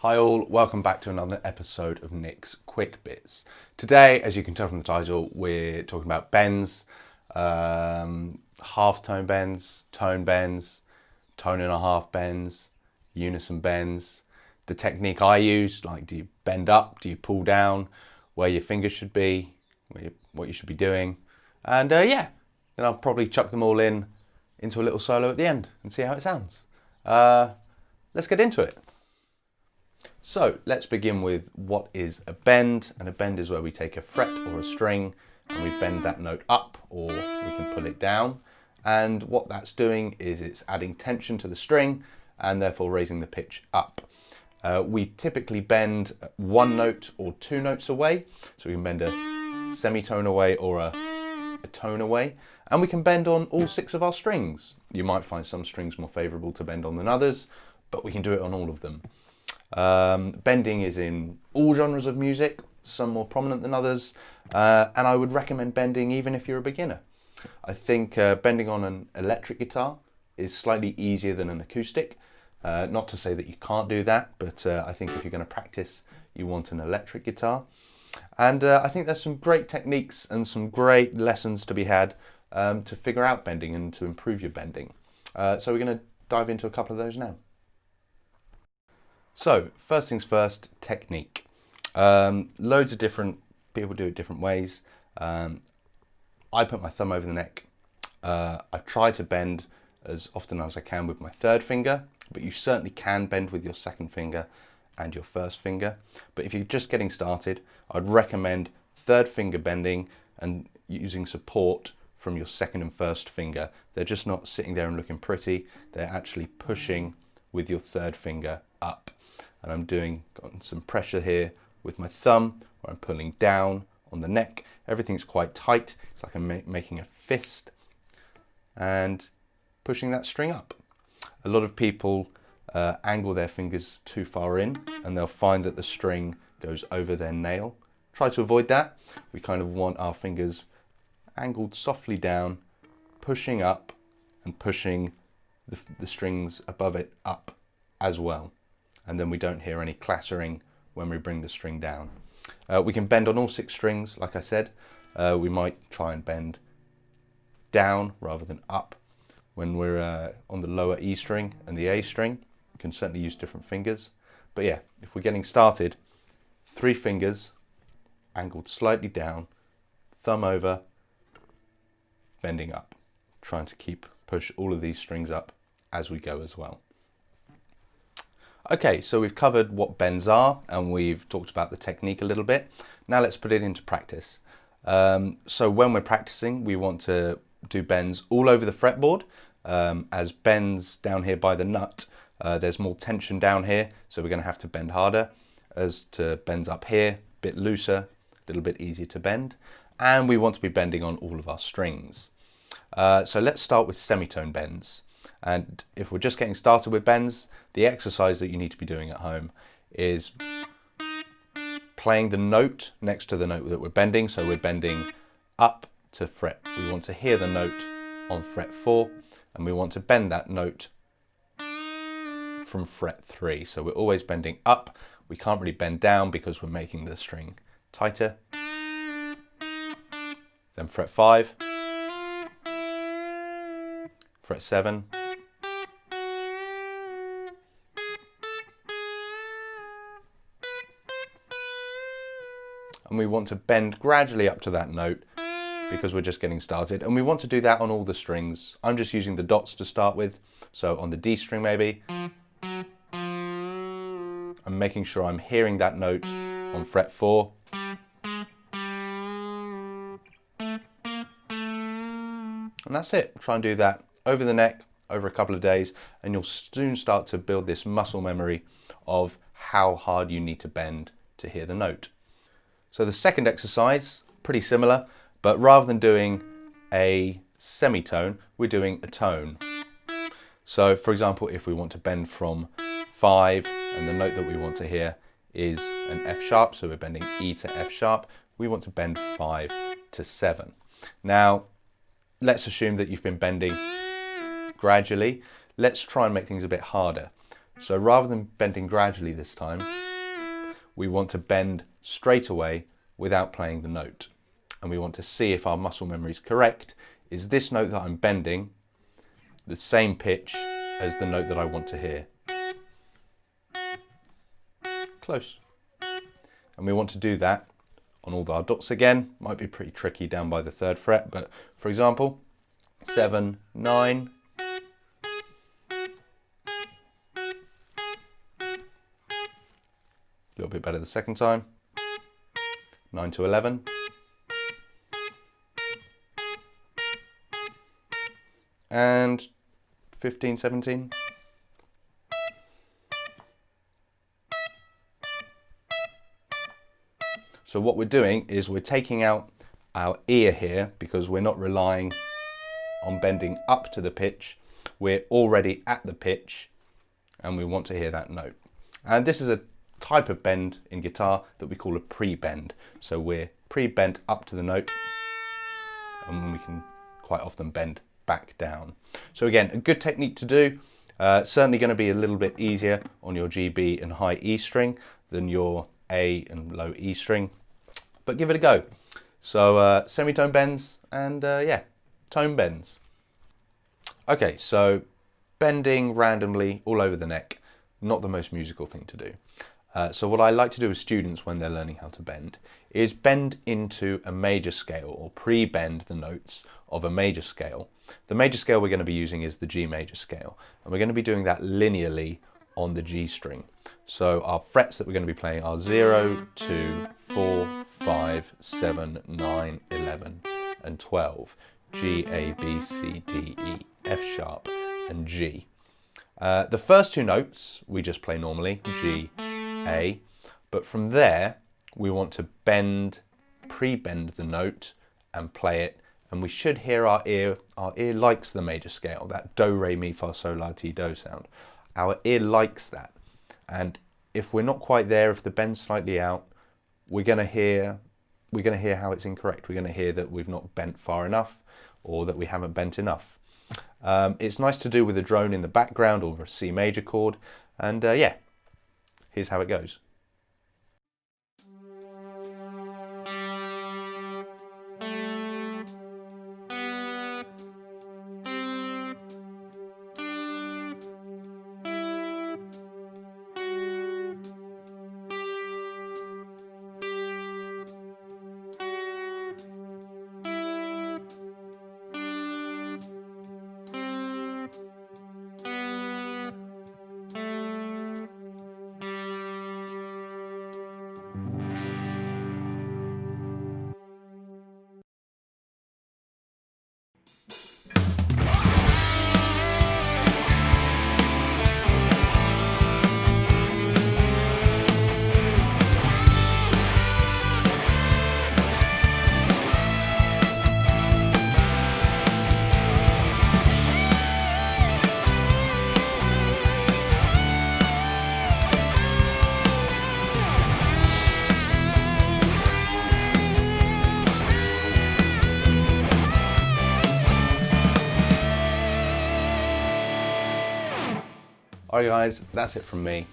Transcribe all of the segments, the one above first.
Hi all, welcome back to another episode of Nick's Quick Bits. Today, as you can tell from the title, we're talking about bends, half-tone bends, tone and a half bends, unison bends, the technique I use, like do you bend up, do you pull down, where your fingers should be, what you should be doing, and then I'll probably chuck them all into a little solo at the end and see how it sounds. Let's get into it. So let's begin with what is a bend, and a bend is where we take a fret or a string and we bend that note up, or we can pull it down, and what that's doing is it's adding tension to the string and therefore raising the pitch up. We typically bend one note or two notes away, so we can bend a semitone away or a tone away, and we can bend on all 6 of our strings. You might find some strings more favourable to bend on than others, but we can do it on all of them. Bending is in all genres of music, some more prominent than others, and I would recommend bending even if you're a beginner. I think bending on an electric guitar is slightly easier than an acoustic. Not to say that you can't do that, but I think if you're going to practice, you want an electric guitar. And I think there's some great techniques and some great lessons to be had to figure out bending and to improve your bending. So we're going to dive into a couple of those now. So, first things first, technique. Loads of different people do it different ways. I put my thumb over the neck. I try to bend as often as I can with my third finger, but you certainly can bend with your second finger and your first finger. But if you're just getting started, I'd recommend third finger bending and using support from your second and first finger. They're just not sitting there and looking pretty. They're actually pushing with your third finger up. And I'm got some pressure here with my thumb, where I'm pulling down on the neck. Everything's quite tight. It's like I'm making a fist and pushing that string up. A lot of people angle their fingers too far in, and they'll find that the string goes over their nail. Try to avoid that. We kind of want our fingers angled softly down, pushing up and pushing the strings above it up as well. And then we don't hear any clattering when we bring the string down. We can bend on all 6 strings, like I said. We might try and bend down rather than up when we're on the lower E string and the A string. You can certainly use different fingers. But yeah, if we're getting started, 3 fingers angled slightly down, thumb over, bending up. Trying to push all of these strings up as we go as well. Okay, so we've covered what bends are and we've talked about the technique a little bit. Now let's put it into practice. So when we're practicing, we want to do bends all over the fretboard. As bends down here by the nut, there's more tension down here, so we're going to have to bend harder. As to bends up here, a bit looser, a little bit easier to bend. And we want to be bending on all of our strings. So let's start with semitone bends. And if we're just getting started with bends, the exercise that you need to be doing at home is playing the note next to the note that we're bending. So we're bending up to fret. We want to hear the note on fret 4, and we want to bend that note from fret 3. So we're always bending up. We can't really bend down because we're making the string tighter. Then fret 5, fret 7, and we want to bend gradually up to that note because we're just getting started, and we want to do that on all the strings. I'm just using the dots to start with, so on the D string maybe, I'm making sure I'm hearing that note on fret 4, and that's it. Try and do that over the neck over a couple of days, and you'll soon start to build this muscle memory of how hard you need to bend to hear the note. So the second exercise, pretty similar, but rather than doing a semitone, we're doing a tone. So for example, if we want to bend from 5 and the note that we want to hear is an F sharp, so we're bending E to F sharp, we want to bend 5 to 7. Now, let's assume that you've been bending gradually. Let's try and make things a bit harder. So rather than bending gradually this time, we want to bend straight away without playing the note. And we want to see if our muscle memory is correct. Is this note that I'm bending the same pitch as the note that I want to hear? Close. And we want to do that on all our dots again. Might be pretty tricky down by the 3rd fret, but for example, 7, 9, a little bit better the second time, 9 to 11, and 15, 17. So what we're doing is we're taking out our ear here because we're not relying on bending up to the pitch. We're already at the pitch and we want to hear that note. And this is a type of bend in guitar that we call a pre-bend. So we're pre-bent up to the note and we can quite often bend back down. So again, a good technique to do. Certainly going to be a little bit easier on your G, B and high E string than your A and low E string, but give it a go. So semitone bends and yeah, tone bends. Okay, so bending randomly all over the neck, not the most musical thing to do. So what I like to do with students when they're learning how to bend is bend into a major scale or pre-bend the notes of a major scale. The major scale we're going to be using is the G major scale, and we're going to be doing that linearly on the G string. So our frets that we're going to be playing are 0, 2, 4, 5, 7, 9, 11 and 12. G, A, B, C, D, E, F sharp and G. The first 2 notes we just play normally, G, A, but from there we want to bend, pre-bend the note and play it, and we should hear our ear likes the major scale, that do, re, mi, fa, sol, la, ti, do sound. Our ear likes that, and if we're not quite there, if the bend's slightly out, we're going to hear how it's incorrect. We're going to hear that we've not bent far enough or that we haven't bent enough. It's nice to do with a drone in the background or a C major chord, and yeah, here's how it goes. Alright guys, that's it from me.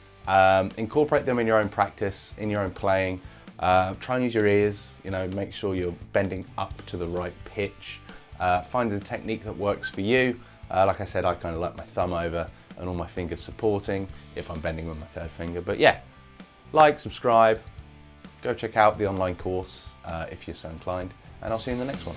Incorporate them in your own practice, in your own playing. Try and use your ears, make sure you're bending up to the right pitch. Find a technique that works for you. Like I said, I kind of like my thumb over and all my fingers supporting if I'm bending with my 3rd finger. But yeah, like, subscribe, go check out the online course if you're so inclined, and I'll see you in the next one.